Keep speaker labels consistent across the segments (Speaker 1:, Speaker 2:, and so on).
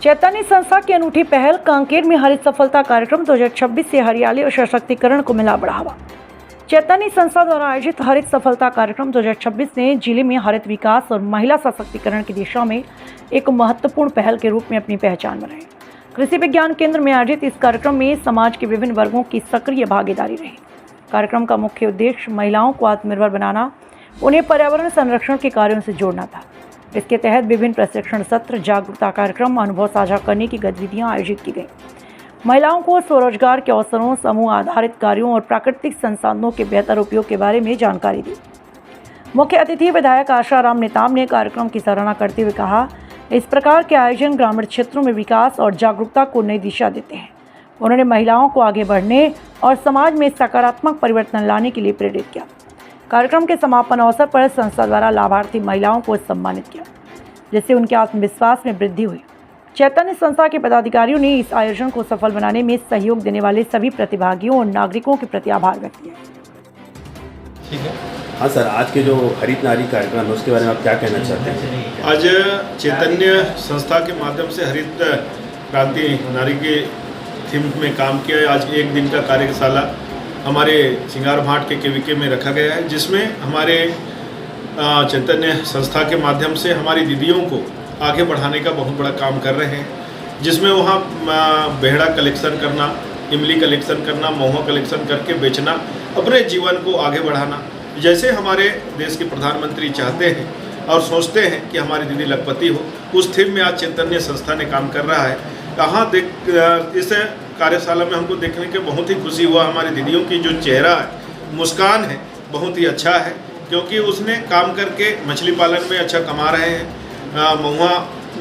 Speaker 1: चैतन्य संस्था की अनूठी पहल कांकेर में हरित सफलता कार्यक्रम 2026 से हरियाली और सशक्तिकरण को मिला बढ़ावा। चैतन्य संस्था द्वारा आयोजित हरित सफलता कार्यक्रम 2026 ने जिले में हरित विकास और महिला सशक्तिकरण की दिशा में एक महत्वपूर्ण पहल के रूप में अपनी पहचान बनाई। कृषि विज्ञान केंद्र में आयोजित इस कार्यक्रम में समाज के विभिन्न वर्गों की सक्रिय भागीदारी रही। कार्यक्रम का मुख्य उद्देश्य महिलाओं को आत्मनिर्भर बनाना, उन्हें पर्यावरण संरक्षण के कार्यों से जोड़ना था। इसके तहत विभिन्न प्रशिक्षण सत्र, जागरूकता कार्यक्रम, अनुभव साझा करने की गतिविधियां आयोजित की गई। महिलाओं को स्वरोजगार के अवसरों, समूह आधारित कार्यों और प्राकृतिक संसाधनों के बेहतर उपयोग के बारे में जानकारी दी। मुख्य अतिथि विधायक आशाराम नेताम ने कार्यक्रम की सराहना करते हुए कहा, इस प्रकार के आयोजन ग्रामीण क्षेत्रों में विकास और जागरूकता को नई दिशा देते हैं। उन्होंने महिलाओं को आगे बढ़ने और समाज में सकारात्मक परिवर्तन लाने के लिए प्रेरित किया। कार्यक्रम के समापन अवसर पर संस्था द्वारा लाभार्थी महिलाओं को सम्मानित किया, जिससे उनके आत्मविश्वास में वृद्धि हुई। चैतन्य संस्था के पदाधिकारियों ने इस आयोजन को सफल बनाने में सहयोग देने वाले सभी प्रतिभागियों और नागरिकों के प्रति आभार व्यक्त किया।
Speaker 2: ठीक है।
Speaker 3: हाँ सर, आज के जो हरित नारी कार्यक्रम है उसके बारे में आप क्या कहना चाहते हैं?
Speaker 2: आज चैतन्य संस्था के माध्यम से हरित क्रांति नारी के थीम में काम किया है। आज एक दिन का कार्यशाला हमारे सिंगार भाट के केवीके में रखा गया है, जिसमें हमारे चैतन्य संस्था के माध्यम से हमारी दीदियों को आगे बढ़ाने का बहुत बड़ा काम कर रहे हैं, जिसमें वहाँ बेहड़ा कलेक्शन करना, इमली कलेक्शन करना, महुआ कलेक्शन करके बेचना, अपने जीवन को आगे बढ़ाना, जैसे हमारे देश के प्रधानमंत्री चाहते हैं और सोचते हैं कि हमारी दीदी लखपति हो, उस थीम में आज चैतन्य संस्था ने काम कर रहा है। कहाँ इस कार्यशाला में हमको देखने के बहुत ही खुशी हुआ। हमारी दीदियों की जो चेहरा है, मुस्कान है, बहुत ही अच्छा है, क्योंकि उसने काम करके मछली पालन में अच्छा कमा रहे हैं, महुआ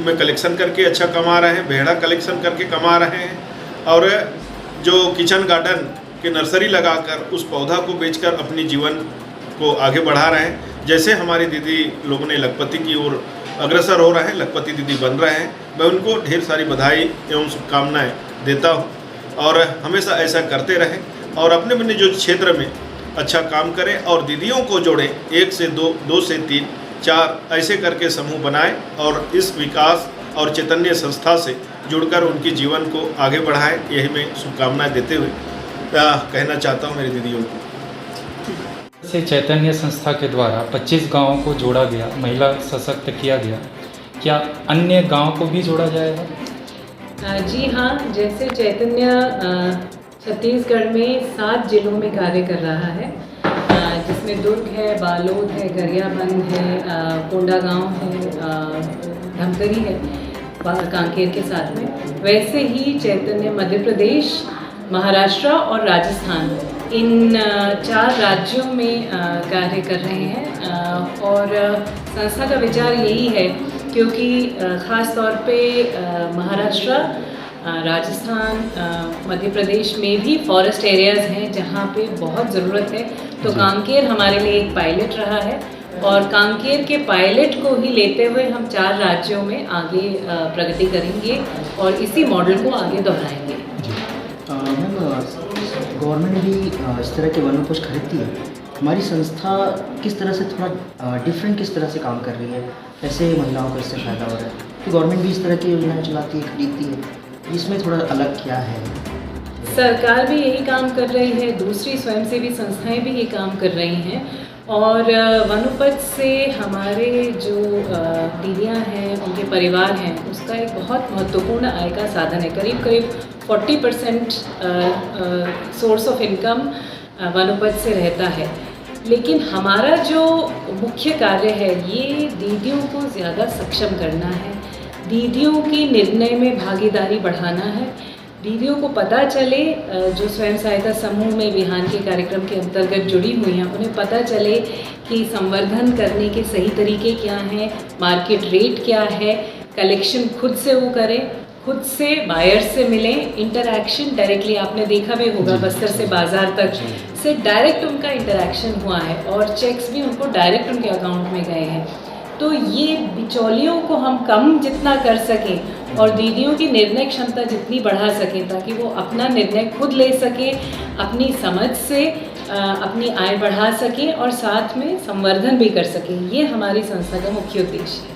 Speaker 2: में कलेक्शन करके अच्छा कमा रहे हैं, बेहड़ा कलेक्शन करके कमा रहे हैं, और जो किचन गार्डन के नर्सरी लगाकर उस पौधा को बेचकर अपनी जीवन को आगे बढ़ा रहे हैं। जैसे हमारी दीदी लोगों ने लखपति की ओर अग्रसर हो रहे हैं, लखपति दीदी बन रहे हैं, मैं उनको ढेर सारी बधाई एवं शुभकामनाएं देता हूं, और हमेशा ऐसा करते रहें और अपने अपने जो क्षेत्र में अच्छा काम करें और दीदियों को जोड़ें। 1 से 2, 2 से 3, 4 ऐसे करके समूह बनाएं और इस विकास और चैतन्य संस्था से जुड़कर उनके जीवन को आगे बढ़ाएं। यही मैं शुभकामनाएं देते हुए कहना चाहता हूं मेरी दीदियों को।
Speaker 4: से चैतन्य संस्था के द्वारा 25 गांवों को जोड़ा गया, महिला सशक्त किया गया, क्या अन्य गांव को भी जोड़ा जाएगा?
Speaker 5: जी हाँ, जैसे चैतन्य छत्तीसगढ़ में 7 जिलों में कार्य कर रहा है, जिसमें दुर्ग है, बालोद है, गरियाबंद है, कोंडागांव है, धमतरी है, कांकेर के साथ में। वैसे ही चैतन्य मध्य प्रदेश, महाराष्ट्र और राजस्थान, इन 4 राज्यों में कार्य कर रहे हैं। और संस्था का विचार यही है, क्योंकि ख़ास तौर पे महाराष्ट्र, राजस्थान, मध्य प्रदेश में भी फॉरेस्ट एरियाज़ हैं जहाँ पे बहुत ज़रूरत है। तो कांकेर हमारे लिए एक पायलट रहा है, और कांकेर के पायलट को ही लेते हुए हम 4 राज्यों में आगे प्रगति करेंगे और इसी मॉडल को आगे दोहराएंगे।
Speaker 6: गवर्नमेंट भी इस तरह के वनोपज खरीदती है, हमारी संस्था किस तरह से थोड़ा डिफरेंट किस तरह से काम कर रही है, कैसे महिलाओं को इससे फ़ायदा हो रहा है? कि गवर्नमेंट भी इस तरह की योजनाएं चलाती है, खरीदती है, इसमें थोड़ा अलग क्या है?
Speaker 5: सरकार भी यही काम कर रही है, दूसरी स्वयंसेवी संस्थाएं भी ये काम कर रही हैं, और वनोपज से हमारे जो दीदियाँ हैं, उनके परिवार हैं, उसका एक बहुत महत्वपूर्ण आय का साधन है। करीब 40% सोर्स ऑफ इनकम वनोपज से रहता है। लेकिन हमारा जो मुख्य कार्य है, ये दीदियों को ज़्यादा सक्षम करना है, दीदियों की निर्णय में भागीदारी बढ़ाना है। दीदियों को पता चले, जो स्वयं सहायता समूह में बिहान के कार्यक्रम के अंतर्गत जुड़ी हुई हैं, उन्हें पता चले कि संवर्धन करने के सही तरीके क्या हैं, मार्केट रेट क्या है, कलेक्शन खुद से वो करें, खुद से बायर से मिलें, इंटरैक्शन डायरेक्टली। आपने देखा भी होगा, बस्तर से बाज़ार तक से डायरेक्ट उनका इंटरैक्शन हुआ है, और चेक्स भी उनको डायरेक्ट उनके अकाउंट में गए हैं। तो ये बिचौलियों को हम कम जितना कर सकें और दीदियों की निर्णय क्षमता जितनी बढ़ा सकें, ताकि वो अपना निर्णय खुद ले सकें, अपनी समझ से अपनी आय बढ़ा सकें और साथ में संवर्धन भी कर सकें। ये हमारी संस्था का मुख्य उद्देश्य है।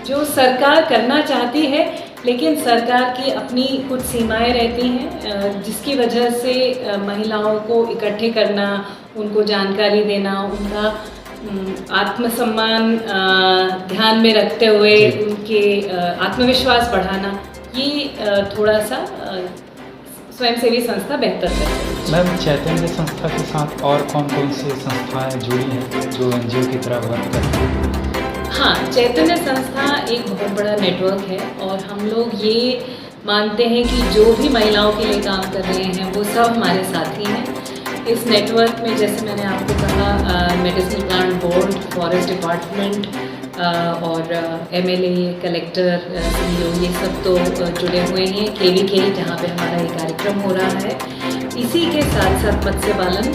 Speaker 5: जो सरकार करना चाहती है, लेकिन सरकार की अपनी कुछ सीमाएं रहती हैं, जिसकी वजह से महिलाओं को इकट्ठे करना, उनको जानकारी देना, उनका आत्मसम्मान ध्यान में रखते हुए उनके आत्मविश्वास बढ़ाना, ये थोड़ा सा स्वयंसेवी संस्था बेहतर करती है।
Speaker 4: मैम, चैतन्य संस्था के साथ और कौन कौन सी संस्थाएं जुड़ी हैं जो एनजीओ की तरह वर्क करती हैं?
Speaker 5: हाँ, चैतन्य संस्था एक बहुत बड़ा नेटवर्क है और हम लोग ये मानते हैं कि जो भी महिलाओं के लिए काम कर रहे हैं वो सब हमारे साथी हैं। इस नेटवर्क में जैसे मैंने आपको कहा, medicinal plant board, forest department और एमएलए, कलेक्टर, सीईओ, ये सब तो जुड़े हुए हैं। केवीके जहाँ पे हमारा ये कार्यक्रम हो रहा है, इसी के साथ साथ मत्स्य पालन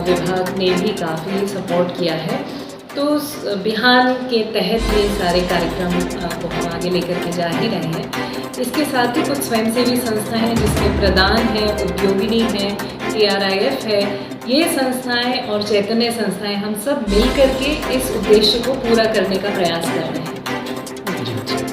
Speaker 5: विभाग ने भी काफ़ी सपोर्ट किया है। तो बिहान के तहत ये सारे कार्यक्रम को हम आगे लेकर के जा ही रहे हैं। इसके साथ ही कुछ स्वयंसेवी संस्थाएं हैं जिसमें प्रदान है, उद्योगिनी है, TRIF है। ये संस्थाएं और चैतन्य संस्थाएं हम सब मिल करके इस उद्देश्य को पूरा करने का प्रयास कर रहे हैं।